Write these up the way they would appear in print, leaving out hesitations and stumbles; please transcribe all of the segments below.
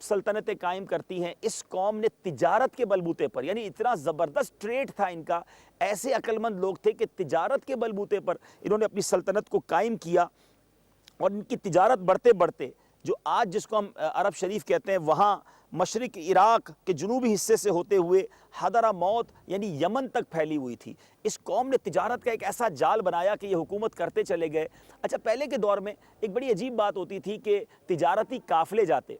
سلطنتیں قائم کرتی ہیں، اس قوم نے تجارت کے بلبوتے پر، یعنی اتنا زبردست ٹریڈ تھا ان کا، ایسے عقل مند لوگ تھے کہ تجارت کے بلبوتے پر انہوں نے اپنی سلطنت کو قائم کیا، اور ان کی تجارت بڑھتے بڑھتے جو آج جس کو ہم عرب شریف کہتے ہیں، وہاں مشرق عراق کے جنوبی حصے سے ہوتے ہوئے حضرموت یعنی یمن تک پھیلی ہوئی تھی۔ اس قوم نے تجارت کا ایک ایسا جال بنایا کہ یہ حکومت کرتے چلے گئے۔ اچھا، پہلے کے دور میں ایک بڑی عجیب بات ہوتی تھی کہ تجارتی قافلے جاتے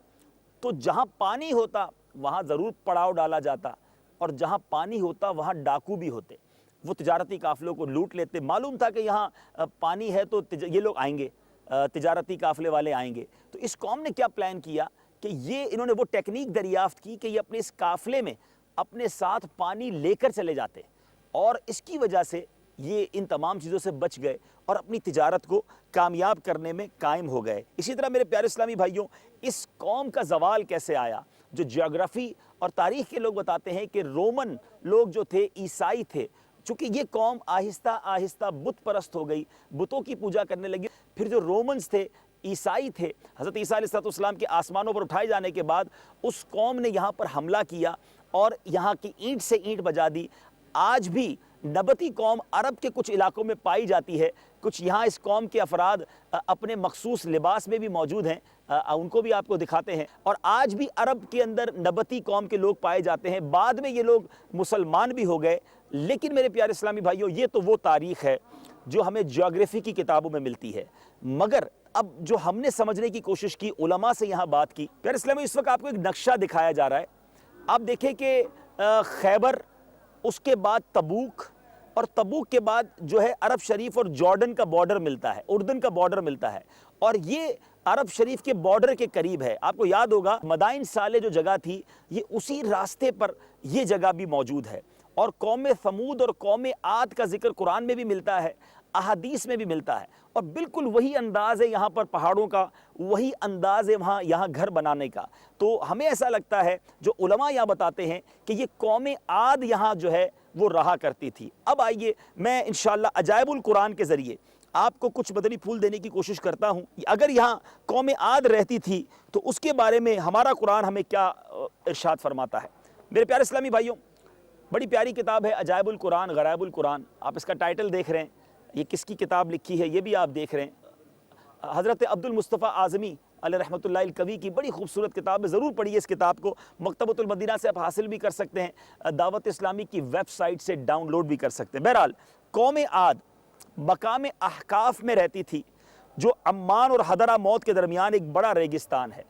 تو جہاں پانی ہوتا وہاں ضرور پڑاؤ ڈالا جاتا، اور جہاں پانی ہوتا وہاں ڈاکو بھی ہوتے، وہ تجارتی قافلوں کو لوٹ لیتے۔ معلوم تھا کہ یہاں پانی ہے تو یہ لوگ آئیں گے، تجارتی قافلے والے آئیں گے۔ تو اس قوم نے کیا پلان کیا کہ انہوں نے وہ ٹیکنیک دریافت کی کہ یہ اپنے اس قافلے میں اپنے ساتھ پانی لے کر چلے جاتے، اور اس کی وجہ سے یہ ان تمام چیزوں سے بچ گئے اور اپنی تجارت کو کامیاب کرنے میں قائم ہو گئے۔ اسی طرح میرے پیارے اسلامی بھائیوں، اس قوم کا زوال کیسے آیا؟ جو جیوگرافی اور تاریخ کے لوگ بتاتے ہیں کہ رومن لوگ جو تھے، عیسائی تھے، چونکہ یہ قوم آہستہ آہستہ بت پرست ہو گئی، بتوں کی پوجا کرنے لگی۔ پھر جو رومنز تھے، عیسائی تھے، حضرت عیسیٰ علیہ السلام کے آسمانوں پر اٹھائے جانے کے بعد اس قوم نے یہاں پر حملہ کیا اور یہاں کی اینٹ سے اینٹ بجا دی۔ آج بھی نبطی قوم عرب کے کچھ علاقوں میں پائی جاتی ہے، کچھ یہاں اس قوم کے افراد اپنے مخصوص لباس میں بھی موجود ہیں، ان کو بھی آپ کو دکھاتے ہیں، اور آج بھی عرب کے اندر نبطی قوم کے لوگ پائے جاتے ہیں۔ بعد میں یہ لوگ مسلمان بھی ہو گئے، لیکن میرے پیارے اسلامی بھائیوں، یہ تو وہ تاریخ ہے جو ہمیں جیوگرافی کی کتابوں میں ملتی ہے، مگر اب جو ہم نے سمجھنے کی کوشش کی، علماء سے یہاں بات کی۔ پیارے اسلامی، اس وقت آپ کو ایک نقشہ دکھایا جا رہا ہے، آپ دیکھیں کہ خیبر، اس کے بعد تبوک، اور تبوک کے بعد جو ہے عرب شریف اور جارڈن کا بارڈر ملتا ہے، اردن کا بارڈر ملتا ہے، اور یہ عرب شریف کے بارڈر کے قریب ہے۔ آپ کو یاد ہوگا مدائن صالح جو جگہ تھی، یہ اسی راستے پر یہ جگہ بھی موجود ہے، اور قوم ثمود اور قوم عاد کا ذکر قرآن میں بھی ملتا ہے، احادیث میں بھی ملتا ہے، اور بالکل وہی انداز ہے یہاں پر پہاڑوں کا، وہی انداز ہے یہاں گھر بنانے کا۔ تو ہمیں ایسا لگتا ہے، جو علماء یہاں بتاتے ہیں کہ یہ قوم عاد یہاں جو ہے وہ رہا کرتی تھی۔ اب آئیے میں انشاءاللہ عجائب القرآن کے ذریعے آپ کو کچھ مدنی پھول دینے کی کوشش کرتا ہوں۔ اگر یہاں قوم عاد رہتی تھی تو اس کے بارے میں ہمارا قرآن ہمیں کیا ارشاد فرماتا ہے۔ میرے پیارے اسلامی بھائیوں، بڑی پیاری کتاب ہے عجائب القرآن غرائب القرآن، آپ اس کا ٹائٹل دیکھ رہے ہیں، یہ کس کی کتاب لکھی ہے یہ بھی آپ دیکھ رہے ہیں، حضرت عبد المصطفیٰ اعظمی علیہ رحمۃ اللہ الکوی کی بڑی خوبصورت کتاب ہے، ضرور پڑھیے اس کتاب کو۔ مکتبۃ المدینہ سے آپ حاصل بھی کر سکتے ہیں، دعوت اسلامی کی ویب سائٹ سے ڈاؤن لوڈ بھی کر سکتے ہیں۔ بہرحال قوم عاد مقام احقاف میں رہتی تھی، جو عمان اور حضرموت کے درمیان ایک بڑا ریگستان ہے۔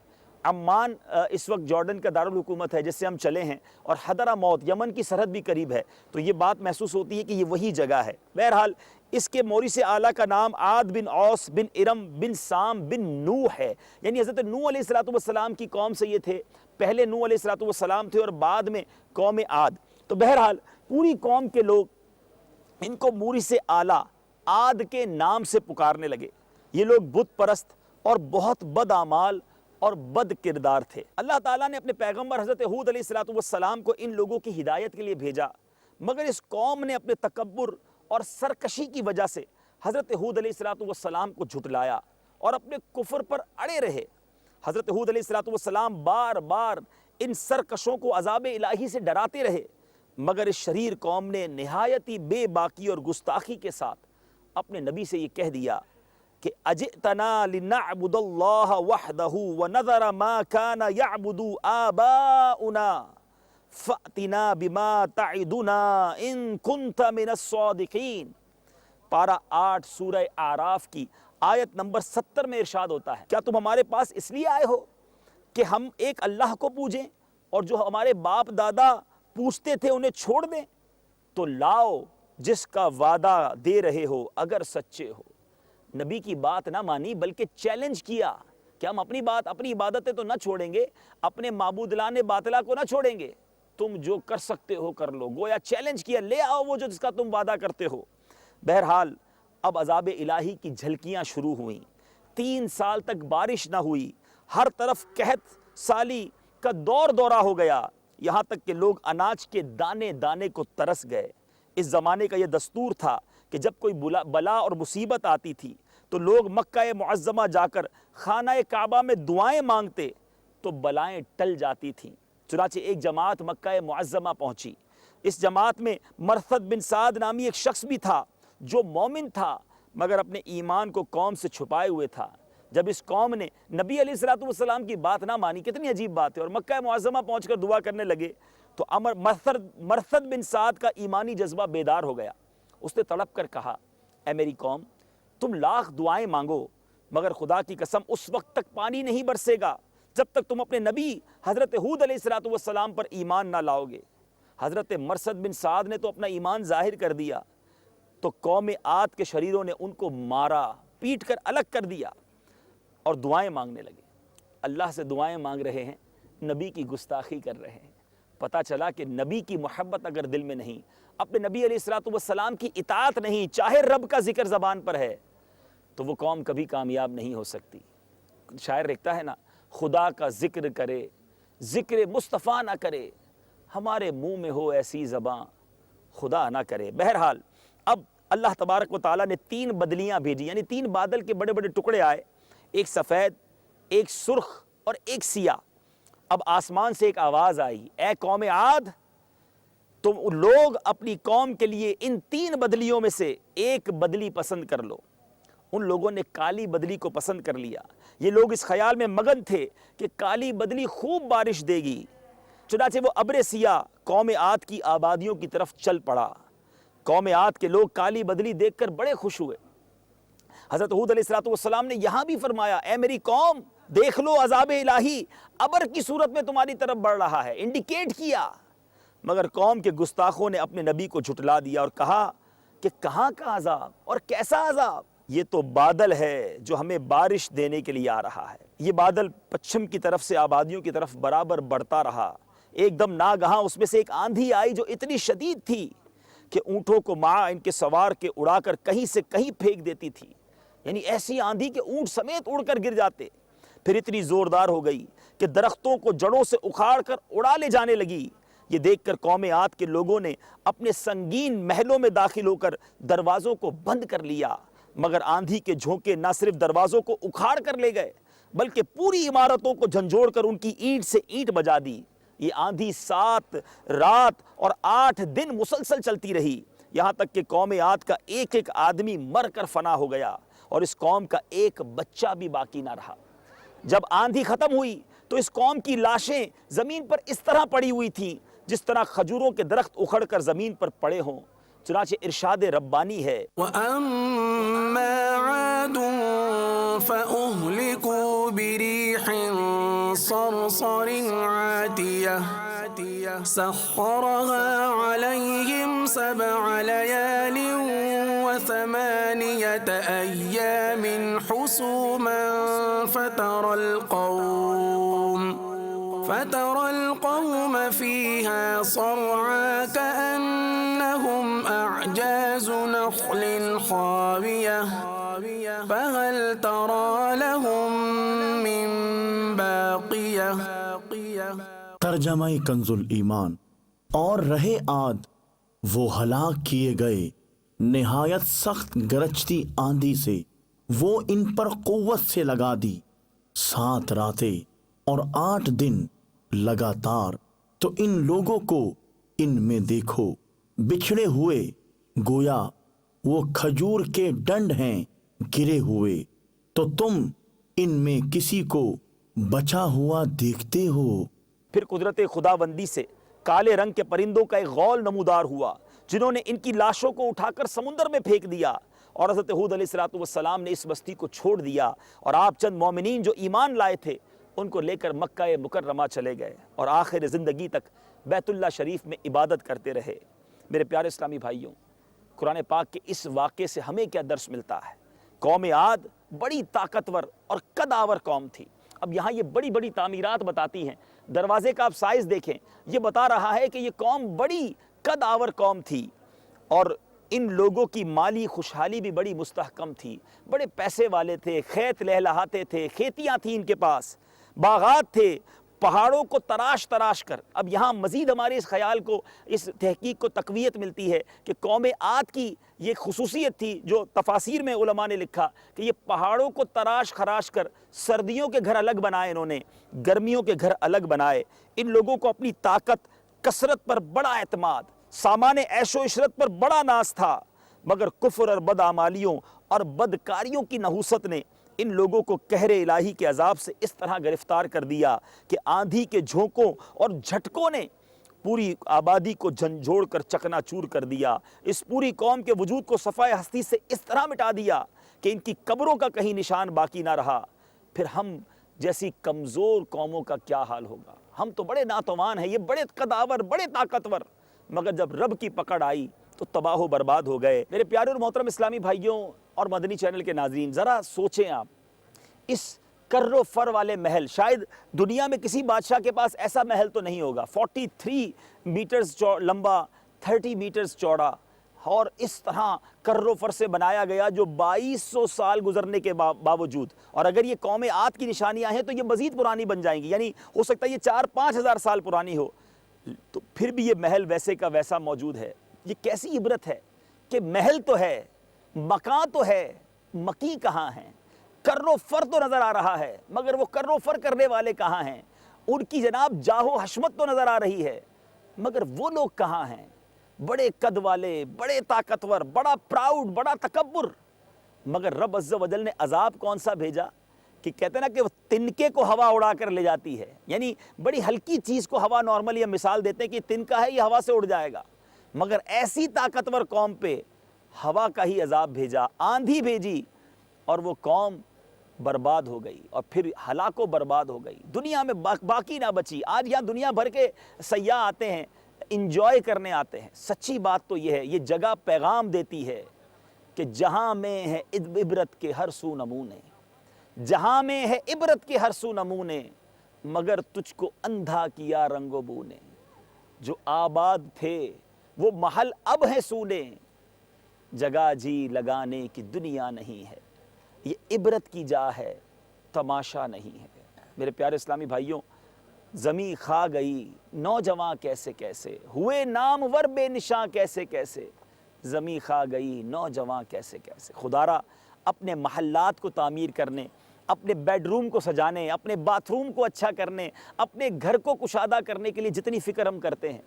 عمان اس وقت جارڈن کا دارالحکومت ہے جس سے ہم چلے ہیں، اور حضرموت یمن کی سرحد بھی قریب ہے، تو یہ بات محسوس ہوتی ہے کہ یہ وہی جگہ ہے۔ بہرحال اس کے مورث اعلیٰ کا نام عاد بن اوس بن ارم بن سام بن نوح ہے، یعنی حضرت نوح علیہ السلام کی قوم سے یہ تھے، پہلے نوح علیہ السلام تھے اور بعد میں قوم عاد۔ تو بہرحال پوری قوم کے لوگ ان کو مورث اعلیٰ عاد کے نام سے پکارنے لگے۔ یہ لوگ بت پرست اور بہت بد اعمال اور بد کردار تھے۔ اللہ تعالیٰ نے اپنے پیغمبر حضرت ہود علیہ السلام کو ان لوگوں کی ہدایت کے لیے بھیجا، مگر اس قوم نے اپنے تکبر اور سرکشی کی وجہ سے حضرت ہود علیہ السلام کو جھٹلایا اور اپنے کفر پر اڑے رہے۔ حضرت ہود علیہ السلام بار بار ان سرکشوں کو عذاب الہی سے ڈراتے رہے، مگر اس شریر قوم نے نہایتی بے باکی اور گستاخی کے ساتھ اپنے نبی سے یہ کہہ دیا کہ اجئتنا لنعبد اللہ وحدہ ونذر ما کان یعبد آباؤنا فأتنا بما تعدنا ان کنت من الصادقین۔ پارہ 8 سورہ اعراف کی آیت نمبر 70 میں ارشاد ہوتا ہے، کیا تم ہمارے پاس اس لیے آئے ہو کہ ہم ایک اللہ کو پوجیں اور جو ہمارے باپ دادا پوجتے تھے انہیں چھوڑ دیں؟ تو لاؤ جس کا وعدہ دے رہے ہو اگر سچے ہو۔ نبی کی بات نہ مانی بلکہ چیلنج کیا کہ ہم اپنی بات اپنی عبادتیں تو نہ چھوڑیں گے، اپنے معبودلان باطلا کو نہ چھوڑیں گے، تم جو کر سکتے ہو کر لو۔ گویا چیلنج کیا، لے آؤ وہ جو جس کا تم وعدہ کرتے ہو۔ بہرحال اب عذاب الہی کی جھلکیاں شروع ہوئیں، 3 سال تک بارش نہ ہوئی، ہر طرف قحط سالی کا دورہ ہو گیا، یہاں تک کہ لوگ اناج کے دانے دانے کو ترس گئے۔ اس زمانے کا یہ دستور تھا کہ جب کوئی بلا اور مصیبت آتی تھی تو لوگ مکہ معظمہ جا کر خانہ کعبہ میں دعائیں مانگتے تو بلائیں ٹل جاتی تھیں۔ چنانچہ ایک جماعت مکہ معظمہ پہنچی۔ اس جماعت میں مرثد بن سعد نامی ایک شخص بھی تھا جو مومن تھا مگر اپنے ایمان کو قوم سے چھپائے ہوئے تھا۔ جب اس قوم نے نبی علیہ السلام کی بات نہ مانی، کتنی عجیب بات ہے، اور مکہ معظمہ پہنچ کر دعا کرنے لگے، تو مرثد بن سعد کا ایمانی جذبہ بیدار ہو گیا۔ اس نے تڑپ کر کہا، اے میری قوم، تم لاکھ دعائیں مانگو مگر خدا کی قسم اس وقت تک پانی نہیں برسے گا جب تک تم اپنے نبی حضرت ہود علیہ السلام پر ایمان نہ لاؤ گے۔ حضرت مرثد بن سعد نے تو اپنا ایمان ظاہر کر دیا، تو قوم عاد کے شریروں نے ان کو مارا، پیٹ کر الگ کر دیا اور دعائیں مانگنے لگے۔ اللہ سے دعائیں مانگ رہے ہیں، نبی کی گستاخی کر رہے ہیں۔ پتہ چلا کہ نبی کی محبت اگر دل میں نہیں، اپنے نبی علیہ السلام کی اطاعت نہیں، چاہے رب کا ذکر زبان پر ہے، تو وہ قوم کبھی کامیاب نہیں ہو سکتی۔ شاعر لکھتا ہے نا، خدا کا ذکر کرے ذکر مصطفیٰ نہ کرے، ہمارے منہ میں ہو ایسی زباں خدا نہ کرے۔ بہرحال اب اللہ تبارک و تعالیٰ نے 3 بدلیاں بھیجی، یعنی 3 بادل کے بڑے بڑے ٹکڑے آئے، ایک سفید، ایک سرخ اور ایک سیاہ۔ اب آسمان سے ایک آواز آئی، اے قوم عاد، تم لوگ اپنی قوم کے لیے ان 3 بدلیوں میں سے ایک بدلی پسند کر لو۔ ان لوگوں نے کالی بدلی کو پسند کر لیا۔ یہ لوگ اس خیال میں مگن تھے کہ کالی بدلی خوب بارش دے گی، چنانچہ وہ ابر سیاہ قوم عاد کی آبادیوں کی طرف چل پڑا۔ قوم عاد کے لوگ کالی بدلی دیکھ کر بڑے خوش ہوئے۔ حضرت ہود علیہ السلام نے یہاں بھی فرمایا، اے میری قوم، دیکھ لو عذاب الہی ابر کی صورت میں تمہاری طرف بڑھ رہا ہے، انڈیکیٹ کیا۔ مگر قوم کے گستاخوں نے اپنے نبی کو جھٹلا دیا اور کہا کہ کہاں کا عذاب اور کیسا عذاب؟ یہ تو بادل ہے جو ہمیں بارش دینے کے لیے آ رہا ہے۔ یہ بادل پچھم کی طرف سے آبادیوں کی طرف برابر بڑھتا رہا۔ ایک دم ناگہاں اس میں سے ایک آندھی آئی جو اتنی شدید تھی کہ اونٹوں کو ماں ان کے سوار کے اڑا کر کہیں سے کہیں پھینک دیتی تھی، یعنی ایسی آندھی کہ اونٹ سمیت اڑ کر گر جاتے۔ پھر اتنی زوردار ہو گئی کہ درختوں کو جڑوں سے اکھاڑ کر اڑا لے جانے لگی۔ یہ دیکھ کر قوم عاد کے لوگوں نے اپنے سنگین محلوں میں داخل ہو کر دروازوں کو بند کر لیا، مگر آندھی کے جھونکے نہ صرف دروازوں کو اکھاڑ کر لے گئے بلکہ پوری عمارتوں کو جھنجھوڑ کر ان کی اینٹ سے اینٹ بجا دی۔ یہ آندھی 7 رات اور 8 دن مسلسل چلتی رہی، یہاں تک کہ قوم عاد کا ایک ایک آدمی مر کر فنا ہو گیا اور اس قوم کا ایک بچہ بھی باقی نہ رہا۔ جب آندھی ختم ہوئی تو اس قوم کی لاشیں زمین پر اس طرح پڑی ہوئی تھیں جس طرح کھجوروں کے درخت اکھڑ کر زمین پر پڑے ہوں۔ چنانچہ ارشاد ربانی ہے، وَأَمَّا عَادٌ فَأُهْلِكُوا بِرِيحٍ صَرْصَرٍ عَاتِيَةٍ سَخَّرَهَا عَلَيْهِمْ 7 لَيَالٍ و8 أَيَّامٍ حُسُومًا فترى القوم فيها صرعى كأنهم أعجاز نخل خاوية فهل ترى لهم من باقية۔ ترجمہ کنز الایمان۔ اور رہے عاد، وہ ہلاک کیے گئے نہایت سخت گرجتی آندھی سے، وہ ان پر قوت سے لگا دی 7 راتیں اور 8 دن لگاتار۔ تو ان لوگوں کو ان میں دیکھو بچھڑے ہوئے، گویا وہ کھجور کے ڈنڈ ہیں گرے ہوئے، تو تم ان میں کسی کو بچا ہوا دیکھتے ہو؟ پھر قدرت خداوندی سے کالے رنگ کے پرندوں کا ایک غول نمودار ہوا جنہوں نے ان کی لاشوں کو اٹھا کر سمندر میں پھینک دیا، اور حضرت ہود علیہ السلام نے اس بستی کو چھوڑ دیا اور آپ چند مومنین جو ایمان لائے تھے ان کو لے کر مکہ مکرمہ چلے گئے اور آخر زندگی تک بیت اللہ شریف میں عبادت کرتے رہے۔ میرے پیارے اسلامی بھائیوں، قرآن پاک کے اس واقعے سے ہمیں کیا درس ملتا ہے؟ قوم عاد بڑی طاقتور اور قدآور قوم تھی۔ اب یہاں یہ بڑی بڑی تعمیرات بتاتی ہیں، دروازے کا آپ سائز دیکھیں، یہ بتا رہا ہے کہ یہ قوم بڑی قدآور قوم تھی، اور ان لوگوں کی مالی خوشحالی بھی بڑی مستحکم تھی، بڑے پیسے والے تھے، کھیت لہلہاتے تھے، کھیتیاں تھیں ان کے پاس، باغات تھے، پہاڑوں کو تراش تراش کر. اب یہاں مزید ہمارے اس خیال کو, اس تحقیق کو تقویت ملتی ہے کہ قوم عاد کی یہ خصوصیت تھی جو تفاسیر میں علماء نے لکھا کہ یہ پہاڑوں کو تراش خراش کر سردیوں کے گھر الگ بنائے, انہوں نے گرمیوں کے گھر الگ بنائے. ان لوگوں کو اپنی طاقت, کثرت پر بڑا اعتماد, سامان عیش و عشرت پر بڑا ناز تھا, مگر کفر اور بدعمالیوں اور بدکاریوں کی نحوست نے ان لوگوں کو قہر الہی کے عذاب سے اس طرح گرفتار کر دیا کہ آندھی کے جھونکوں اور جھٹکوں نے پوری آبادی کو جھنجھوڑ کر چکنا چور کر دیا. اس پوری قوم کے وجود کو صفائے ہستی سے اس طرح مٹا دیا کہ ان کی قبروں کا کہیں نشان باقی نہ رہا. پھر ہم جیسی کمزور قوموں کا کیا حال ہوگا؟ ہم تو بڑے ناتوان ہیں, یہ بڑے قداور, بڑے طاقتور, مگر جب رب کی پکڑ آئی تو تباہ و برباد ہو گئے. میرے پیارے اور محترم اسلامی بھائیوں اور مدنی چینل کے ناظرین, ذرا سوچیں آپ, اس کر و فر والے محل, شاید دنیا میں کسی بادشاہ کے پاس ایسا محل تو نہیں ہوگا, 43 میٹرز لمبا, 30 میٹرز چوڑا, اور اس طرح کر و فر سے بنایا گیا جو 2200 سال گزرنے کے باوجود. اور اگر یہ قوم عاد کی نشانیاں ہیں تو یہ مزید پرانی بن جائیں گی, یعنی ہو سکتا ہے یہ 4-5 ہزار سال پرانی ہو, تو پھر بھی یہ محل ویسے کا ویسا موجود ہے. یہ کیسی عبرت ہے کہ محل تو ہے, مکان تو ہے, مکی کہاں ہیں؟ کر و فر تو نظر آ رہا ہے, مگر وہ کر و فر کرنے والے کہاں ہیں؟ ان کی جناب جاہ و حشمت تو نظر آ رہی ہے, مگر وہ لوگ کہاں ہیں؟ بڑے قد والے, بڑے طاقتور, بڑا پراؤڈ, بڑا تکبر. مگر رب عز و جل نے عذاب کون سا بھیجا کہ کہتے ہیں نا کہ وہ تنکے کو ہوا اڑا کر لے جاتی ہے, یعنی بڑی ہلکی چیز کو ہوا نارملی ہم مثال دیتے ہیں کہ تنکا ہے, یہ ہوا سے اڑ جائے گا, مگر ایسی طاقتور قوم پہ ہوا کا ہی عذاب بھیجا, آندھی بھیجی, اور وہ قوم برباد ہو گئی, اور پھر ہلاک و برباد ہو گئی. دنیا میں باقی نہ بچی. آج یہاں دنیا بھر کے سیاح آتے ہیں, انجوائے کرنے آتے ہیں. سچی بات تو یہ ہے, یہ جگہ پیغام دیتی ہے کہ جہاں میں ہے عبرت کے ہر سو نمونے, جہاں میں ہے عبرت کے ہر سو نمونے, مگر تجھ کو اندھا کیا رنگ و بو نے. جو آباد تھے وہ محل اب ہیں سونے, جگہ جی لگانے کی دنیا نہیں ہے. یہ عبرت کی جا ہے, تماشا نہیں ہے. میرے پیارے اسلامی بھائیوں, زمیں کھا گئی نوجواں کیسے کیسے, ہوئے نامور بے نشاں کیسے کیسے, زمیں کھا گئی نوجواں کیسے کیسے. خدارا اپنے محلات کو تعمیر کرنے, اپنے بیڈ روم کو سجانے, اپنے باتھ روم کو اچھا کرنے, اپنے گھر کو کشادہ کرنے کے لیے جتنی فکر ہم کرتے ہیں,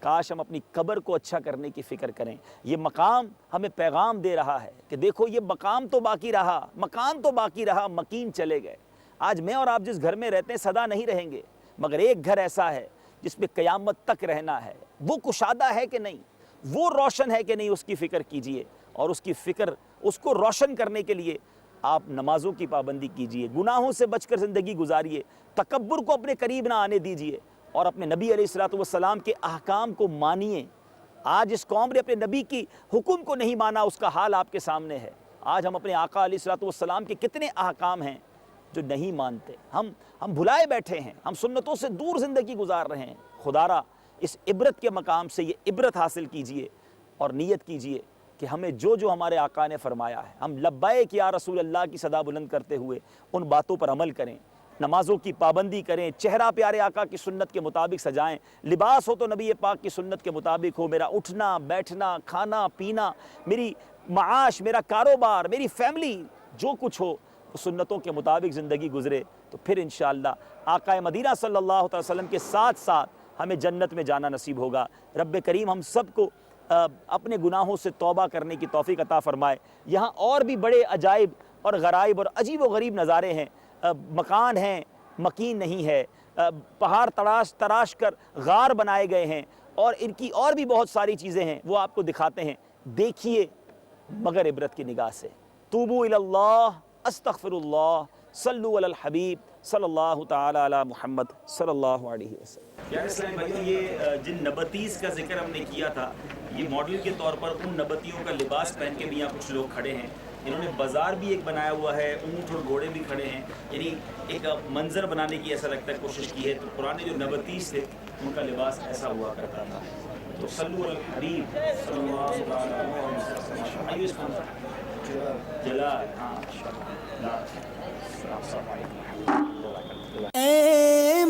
کاش ہم اپنی قبر کو اچھا کرنے کی فکر کریں. یہ مقام ہمیں پیغام دے رہا ہے کہ دیکھو یہ مقام تو باقی رہا, مکان تو باقی رہا, مکین چلے گئے. آج میں اور آپ جس گھر میں رہتے ہیں سدا نہیں رہیں گے, مگر ایک گھر ایسا ہے جس پہ قیامت تک رہنا ہے. وہ کشادہ ہے کہ نہیں, وہ روشن ہے کہ نہیں, اس کی فکر کیجئے. اور اس کی فکر, اس کو روشن کرنے کے لیے آپ نمازوں کی پابندی کیجئے, گناہوں سے بچ کر زندگی گزاریے, تکبر کو اپنے قریب نہ آنے دیجئے, اور اپنے نبی علیہ الصلوۃ والسلام کے احکام کو مانیے. آج اس قوم نے اپنے نبی کی حکم کو نہیں مانا, اس کا حال آپ کے سامنے ہے. آج ہم اپنے آقا علیہ الصلوۃ والسلام کے کتنے احکام ہیں جو نہیں مانتے, ہم بھلائے بیٹھے ہیں, ہم سنتوں سے دور زندگی گزار رہے ہیں. خدارا اس عبرت کے مقام سے یہ عبرت حاصل کیجئے اور نیت کیجئے کہ ہمیں جو جو ہمارے آقا نے فرمایا ہے, ہم لبیک یا رسول اللہ کی صدا بلند کرتے ہوئے ان باتوں پر عمل کریں. نمازوں کی پابندی کریں, چہرہ پیارے آقا کی سنت کے مطابق سجائیں, لباس ہو تو نبی پاک کی سنت کے مطابق ہو. میرا اٹھنا بیٹھنا, کھانا پینا, میری معاش, میرا کاروبار, میری فیملی, جو کچھ ہو سنتوں کے مطابق زندگی گزرے, تو پھر انشاءاللہ آقا مدینہ صلی اللہ علیہ وسلم کے ساتھ ساتھ ہمیں جنت میں جانا نصیب ہوگا. رب کریم ہم سب کو اپنے گناہوں سے توبہ کرنے کی توفیق عطا فرمائے. یہاں اور بھی بڑے عجائب اور غرائب اور عجیب و غریب نظارے ہیں. مکان ہیں, مکین نہیں ہے, پہاڑ تراش کر غار بنائے گئے ہیں, اور ان کی اور بھی بہت ساری چیزیں ہیں, وہ آپ کو دکھاتے ہیں. دیکھیے مگر عبرت کی نگاہ سے. توبو الی اللہ, استغفر اللہ, صلو علی الحبیب صلی اللہ تعالی علی محمد صلی اللہ علیہ وسلم. پیارے اسلامی بھائیوں, یہ جن نبطیز کا ذکر ہم نے کیا تھا, یہ ماڈل کے طور پر ان نبطیوں کا لباس پہن کے بھی یہاں کچھ لوگ کھڑے ہیں. انہوں نے بازار بھی ایک بنایا ہوا ہے, اونٹ اور گھوڑے بھی کھڑے ہیں, یعنی ایک منظر بنانے کی ایسا لگتا ہے کوشش کی ہے. تو پرانے جو نبطیز تھے ان کا لباس ایسا ہوا کرتا تھا. تو صلو علی الحبیب صلی اللہ علیہ وسلم. جلال, ہاں, اے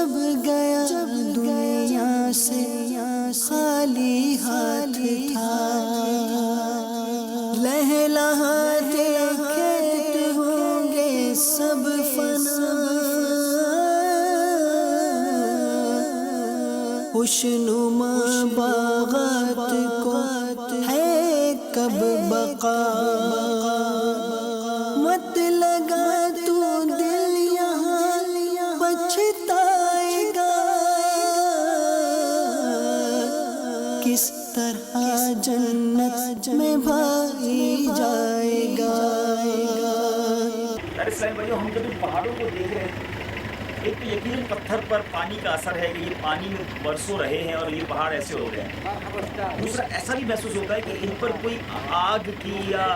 جب گیا دنیا سے خالی ہاتھ تھا، لہلہاتے کھیت ہوں گے سب فنا، خوشنما باغات کو ہے کب بقا، مت لگا تو دل یہاں پچھتائے گا، کس طرح جنت میں بھائی جائے گا۔ ہم جب ان پہاڑوں کو دیکھ رہے ہیں، ایک تو یقیناً پتھر پر پانی کا اثر ہے کہ یہ پانی میں برسوں رہے ہیں اور یہ پہاڑ ایسے ہو گئے ہیں۔ دوسرا ایسا بھی محسوس ہوتا ہے کہ ان پر کوئی آگ کی یا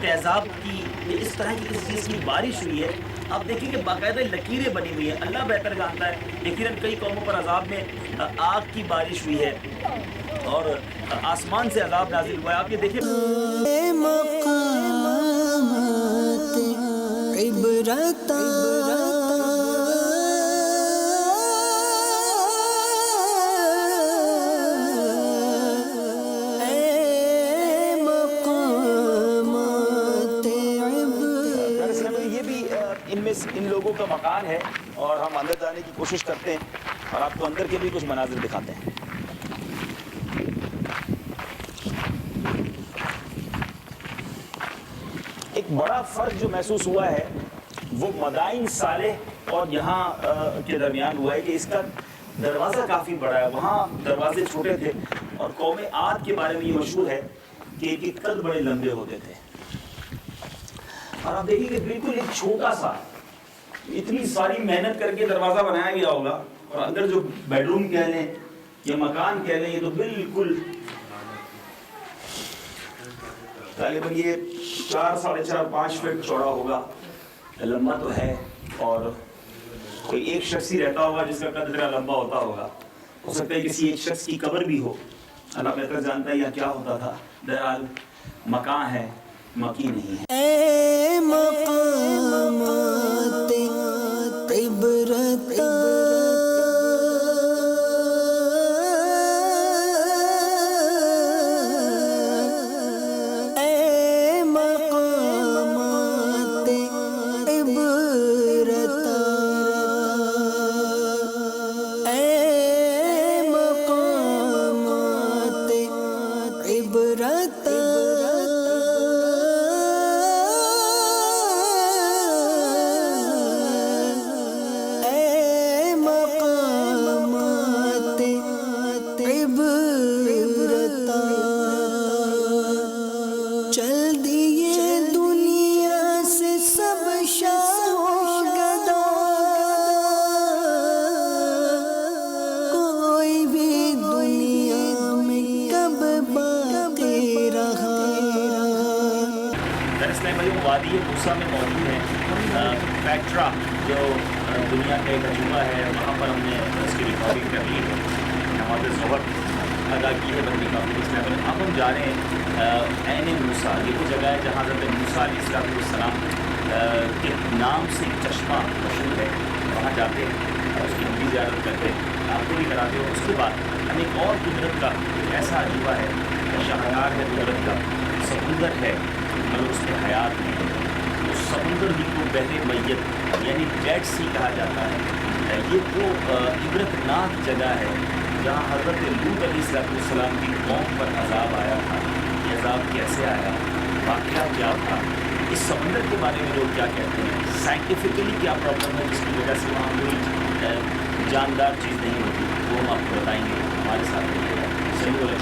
تیزاب کی اس طرح کی کسی چیز کی بارش ہوئی ہے۔ آپ دیکھیں کہ باقاعدہ لکیریں بنی ہوئی ہیں، اللہ بہتر جانتا ہے، یقیناً کئی قوموں پر عذاب میں آگ کی بارش ہوئی ہے اور آسمان سے عذاب نازل ہوا ہے۔ آپ یہ دیکھیں عبرت ان لوگوں کا مکان ہے اور ہم اندر جانے کی کوشش کرتے ہیں اور آپ کو اندر کے بھی کچھ مناظر دکھاتے ہیں۔ ایک بڑا فرق جو محسوس ہوا ہے وہ مدائن صالح اور یہاں کے درمیان ہوا ہے کہ اس کا دروازہ کافی بڑا ہے، وہاں دروازے چھوٹے تھے، اور قوم عاد کے بارے میں یہ مشہور ہے کہ ان کے قد بڑے لمبے ہوتے تھے۔ اور آپ دیکھیں کہ بالکل ایک چھوٹا سا، اتنی ساری محنت کر کے دروازہ بنایا گیا ہوگا، اور اندر جو بیڈ روم کہہ لیں یا مکان کہہ لیں، یہ تو بالکل غالباً یہ 4 ساڑھے 4 5 فٹ چوڑا ہوگا، لمبا تو ہے، اور کوئی ایک شخص ہی رہتا ہوگا جس کا قد اتنا لمبا ہوتا ہوگا، ہو سکتا ہے کسی ایک شخص کی قبر بھی ہو، اللہ بہتر جانتا ہے یا کیا ہوتا تھا۔ بہرحال مکان ہے، مکی نہیں ہے۔ اے مقامات عبرت وادی موسیٰ میں موجود ہیں، پیٹرا جو دنیا کا ایک عجوبہ ہے، وہاں پر ہم نے اس کی ریکارڈنگ کر لی ہے، نماز ظہر ادا کی ہے بندی کا۔ اب ہم جا رہے ہیں عین موسیٰ، یہ وہ جگہ ہے جہاں حضرت موسیٰ علیہ السلام کے نام سے ایک چشمہ مشہور ہے، وہاں جاتے ہیں، اس کی ہم بھی زیارت کرتے ہیں، آپ کو بھی کراتے ہو۔ اس کے بعد ہم ایک اور قدرت کا ایسا عجوبہ ہے، شاہکار ہے قدرت کا، سمندر ہے، مطلب اس میں حیات نہیں ہے، اس سمندر بھی کو بحر میت یعنی ڈیڈ سی کہا جاتا ہے۔ یہ وہ عبرت ناک جگہ ہے جہاں حضرت لوط علیہ السلام کی قوم پر عذاب آیا تھا۔ یہ عذاب کیسے آیا، واقعہ کیا تھا، اس سمندر کے بارے میں لوگ کیا کہتے ہیں، سائنٹیفکلی کیا پرابلم ہے جس کی وجہ سے وہاں کوئی جاندار چیز نہیں ہوتی، وہ ہم آپ کو بتائیں گے، ہمارے ساتھ رہیے گا۔ صلی اللہ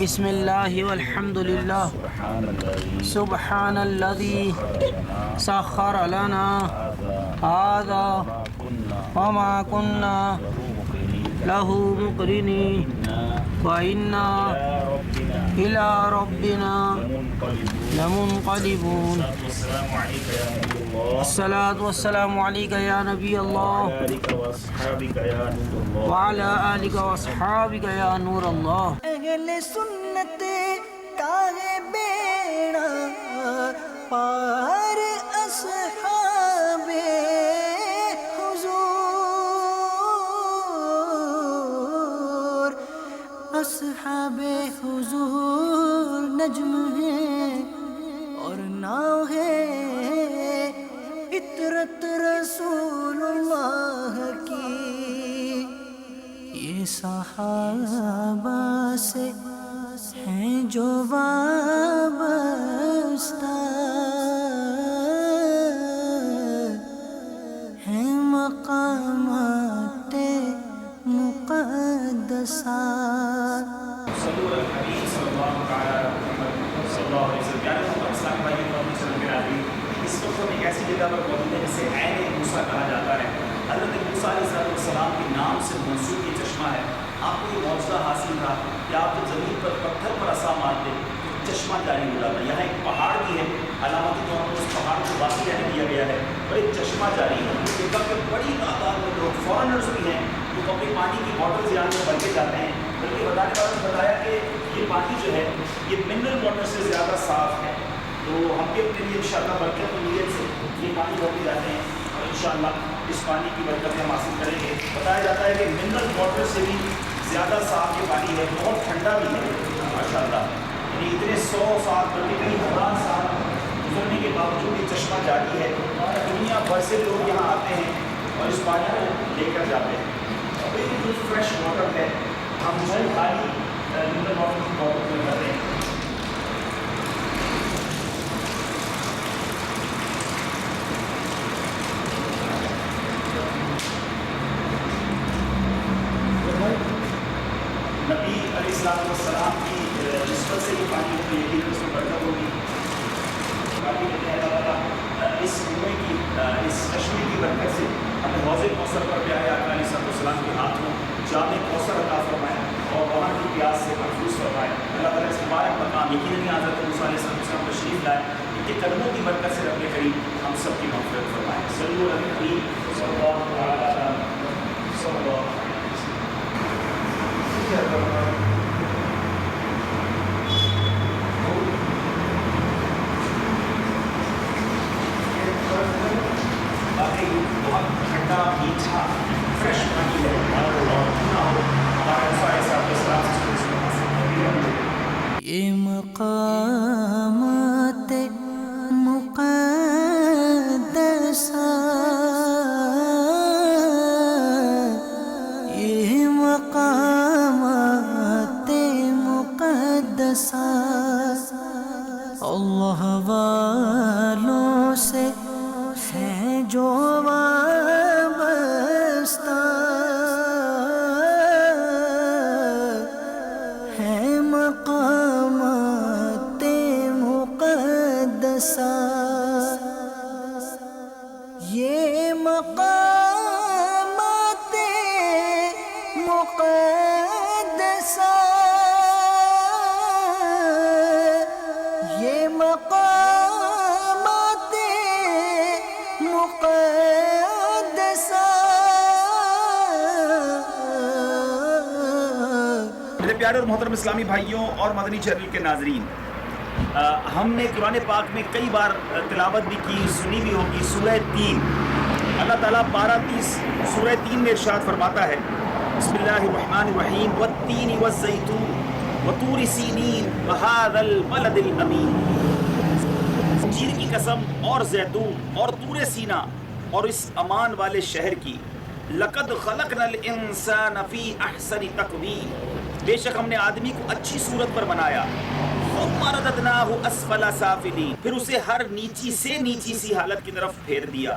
بسم اللہ والحمد للہ سبحان الذی سخر لنا هذا وما كنا له مقرنين وإنا إلى ربنا لمنقلبون۔ الصلاة والسلام عليك يا نبي الله وعلى آلك وأصحابك يا نور الله۔ اہل سنت کا ہے بیڑا پار، اصحاب حضور نجم ہے اور ناؤ ہے فطرت رسول اللہ کی. یہ صحابہ سے ہیں جو وابستہ ہیں مقامات مقدسہ. صلو علی الحبیب صلی اللہ تعالی علیہ محمد صلی اللہ علیہ وسلم. پیارے محترم اسلامی بھائیوں اور مسلمان برادری، اس وقت ہم ایک ایسی جگہ پر موجود ہیں جسے عین موسیٰ کہا جاتا ہے. حضرت موسیٰ علیہ السلام کے نام سے منسوب یہ چشمہ ہے. آپ کو یہ معجزہ حاصل تھا کہ آپ جب زمین پر پتھر پر عصا مارتے تو چشمہ جاری ہو جاتا. یہاں ایک پہاڑ بھی ہے، علامتی طور پر اس پہاڑ کو باقی رہنے دیا گیا ہے، اور ایک چشمہ جاری ہے. ایک وقت بڑی تعداد میں لوگ فارنرز بھی ہیں جو اپنی پانی کی بوٹلز یہاں سے بھر کے جاتے ہیں، بلکہ بتانے والوں نے بتایا کہ یہ پانی جو ہے یہ منرل واٹر سے زیادہ صاف ہے. تو ہم بھی اپنے لیے انشاءاللہ برکت و نیت سے یہ پانی بھرتے جاتے ہیں، اور انشاءاللہ اس پانی کی برکت ہم حاصل کریں گے. بتایا جاتا ہے کہ منرل واٹر سے بھی زیادہ صاف یہ پانی ہے، بہت ٹھنڈا بھی ہے ماشاءاللہ. یعنی اتنے 100 سال بلکہ کئی ہزار سال گزرنے کے باوجود یہ چشمہ جاری ہے. دنیا بھر سے لوگ یہاں آتے ہیں اور اس پانی کو لے کر جاتے ہیں. بالکل فریش واٹر ہے. ہم ہر خالی منرل واٹر کی بوتل میں کر رہے ہیں. نبی علیہ السلام کی نسبت سے یہ پانی ہوتی ہے، اس میں برکت ہوگی. باقی کہتے ہیں اللہ تعالیٰ اس کنویں کی اس چشمے کی برکت سے ہمیں حوض کوثر پر پیارے آقا علیہ السلام کے ہاتھوں جام کوثر عطا فرمائے اور وہاں کی پیاس سے محفوظ فرمائے. اللہ تعالیٰ اس مبارک مقام یقیناً حضرت موسیٰ علیہ السلام تشریف لائے، ان کے قدموں کی برکت سے رب کریم ہم سب کی مغفرت فرمائے. صلو علی النبی صلی اللہ علیہ وسلم. باقی بہت ٹھنڈا میٹھا فریش پانی ہے. یہ مقامات مقدسہ، یہ مقامات مقدسہ اللہ والوں سے ہیں جو وابستہ ہیں مقامات مقدسہ. یہ مقامات مقدسہ، یہ مقامات مقدسہ. میرے پیارے اور محترم اسلامی بھائیوں اور مدنی چینل کے ناظرین، ہم نے قرآن پاک میں کئی بار تلاوت بھی کی، سنی بھی ہوگی سورہ 3. اللہ تعالیٰ 12:30 سورہ 3 میں ارشاد فرماتا ہے بسم اللہ الرحمن الرحیم والتین والزیتون وطور سینین وہذا البلد الامین. انجیر کی قسم اور زیتون اور طور سینا اور اس امان والے شہر کی. لقد خلقنا الانسان فی احسن تقویم، بے شک ہم نے آدمی کو اچھی صورت پر بنایا. ثم رددناہ اسفل سافلین، پھر اسے ہر نیچی سے نیچی سی حالت کی طرف پھیر دیا.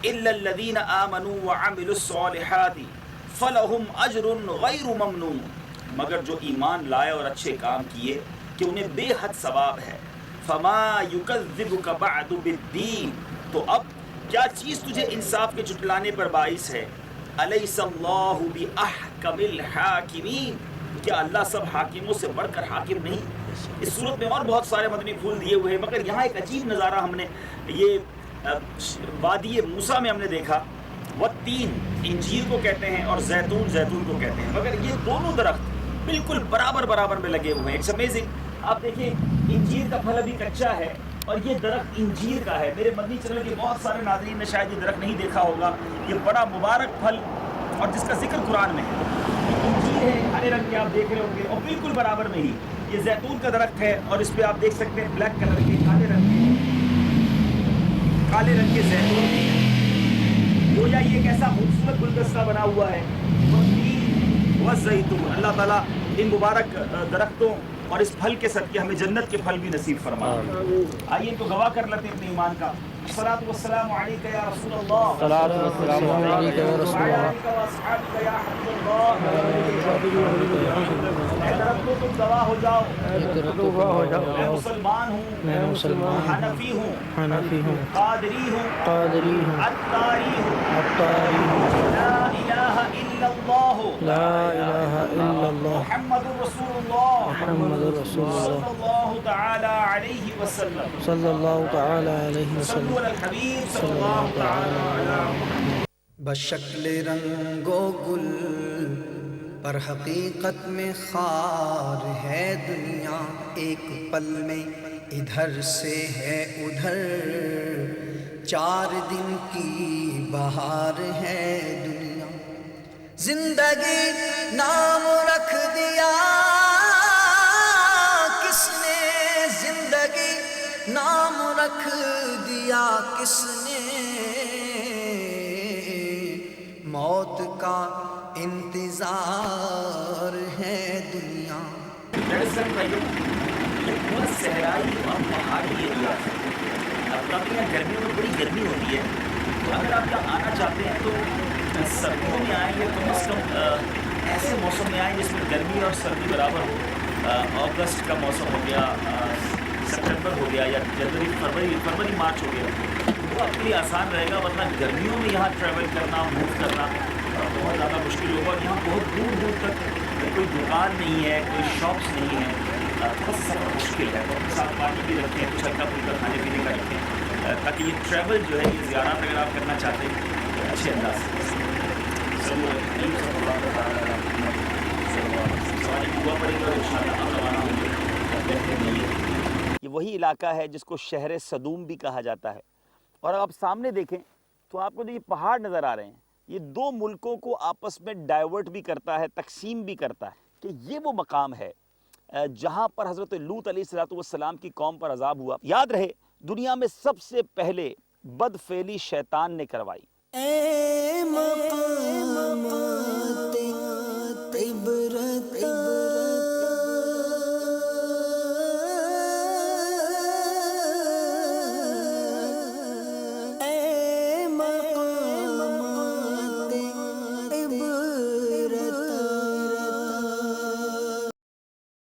الا الذین آمنوا وعملوا الصالحات فلہم اجر غیر ممنون، مگر جو ایمان لائے اور اچھے کام کیے کہ انہیں بے حد ثواب ہے. فما یکذبک بعد بالدین، تو اب کیا چیز تجھے انصاف کے جھٹلانے پر باعث ہے. الیس اللہ باحکم الحاکمین، کیا اللہ سب حاکموں سے بڑھ کر حاکم نہیں. اس صورت میں اور بہت سارے مدنی پھول دیے ہوئے ہیں، مگر یہاں ایک عجیب نظارہ ہم نے یہ وادی موسیٰ میں ہم نے دیکھا. والتین انجیر کو کہتے ہیں اور زیتون زیتون کو کہتے ہیں، مگر یہ دونوں درخت بالکل برابر میں لگے ہوئے ہیں. It's amazing. آپ دیکھیں انجیر کا پھل ابھی کچا ہے اور یہ درخت انجیر کا ہے. میرے مدنی چینل کے بہت سارے ناظرین نے شاید یہ درخت نہیں دیکھا ہوگا. یہ بڑا مبارک پھل اور جس کا ذکر قرآن میں ہے. انجیر ہے ہرے رنگ کے آپ دیکھ رہے ہوں گے، اور بالکل برابر میں ہی یہ زیتون کا درخت ہے، اور اس پہ آپ دیکھ سکتے ہیں بلیک کلر کے کالے رنگ کے زیتون بھی ہیں۔ گویا یہ ایک ایسا خوبصورت گلدستہ بنا ہوا ہے۔ والتین والزیتون، اللہ تعالیٰ ان مبارک درختوں اور اس پھل کے صدقے ہمیں جنت کے پھل بھی نصیب فرمائے۔ آئیے تو گواہ کر لیتے ہیں اپنے ایمان کا۔ الصلاۃ والسلام علیک یا رسول اللہ، الصلاۃ والسلام علیک یا رسول وعلی اللہ، آلک واصحابک یا حبیب اللہ۔ اے درختوں تم گواہ ہو جاؤ، میں مسلمان ہوں، میں مسلمان ہوں، حنفی ہوں، حنفی ہوں، قادری ہوں، قادری ہوں، عطاری ہوں، عطاری ہوں، لا الہ الا اللہ، لا الہ الا اللہ، محمد رسول اللہ، محمد رسول صلی اللہ، اللہ تعالی علیہ وسلم۔ صلی اللہ تعالی علیہ صلو وسلم، علی الحبیب صلی اللہ تعالی علیہ۔ بشکل رنگ و گل پر حقیقت میں خار ہے دنیا، ایک پل میں ادھر سے ہے ادھر، 4 دن کی بہار ہے دنیا۔ زندگی نام رکھ دیا کس نے، زندگی نام رکھ دیا کس نے، موت کا انتظار ہے دنیا۔ دراصل بھائیوں یہ پورا صحرائی اور پہاڑی ایریا ہے۔ اب کبھی یہاں گرمیوں میں بڑی گرمی ہوتی ہے، تو اگر آپ یہاں آنا چاہتے ہیں تو سردیوں میں آئیں گے، کم از کم ایسے موسم میں آئیں جس میں گرمی اور سردی برابر ہو۔ اگست کا موسم ہو گیا، سپٹمبر ہو گیا، یا جنوری فروری مارچ ہو گیا، وہ آپ کے لیے آسان رہے گا، ورنہ گرمیوں میں یہاں ٹریول کرنا، موو کرنا بہت زیادہ مشکل ہوگا۔ اور یہاں بہت دور دور تک کوئی دکان نہیں ہے، کوئی شاپس نہیں ہے، بہت سارا مشکل ہے۔ تو اپنے ساتھ پانی بھی رکھیں، کچھ ہلکا پھلکا کھانے پینے کا رکھیں، تاکہ یہ ٹریول جو ہے، یہ زیارات اگر آپ کرنا چاہتے ہیں تو اچھے انداز سے یہ وہی علاقہ ہے جس کو شہر صدوم بھی کہا جاتا ہے۔ اور آپ سامنے دیکھیں تو آپ کو جو یہ پہاڑ نظر آ رہے ہیں، یہ 2 ملکوں کو آپس میں ڈائیورٹ بھی کرتا ہے، تقسیم بھی کرتا ہے، کہ یہ وہ مقام ہے جہاں پر حضرت لوط علیہ السلام کی قوم پر عذاب ہوا۔ یاد رہے دنیا میں سب سے پہلے بد فعلی شیطان نے کروائی۔ اے مقام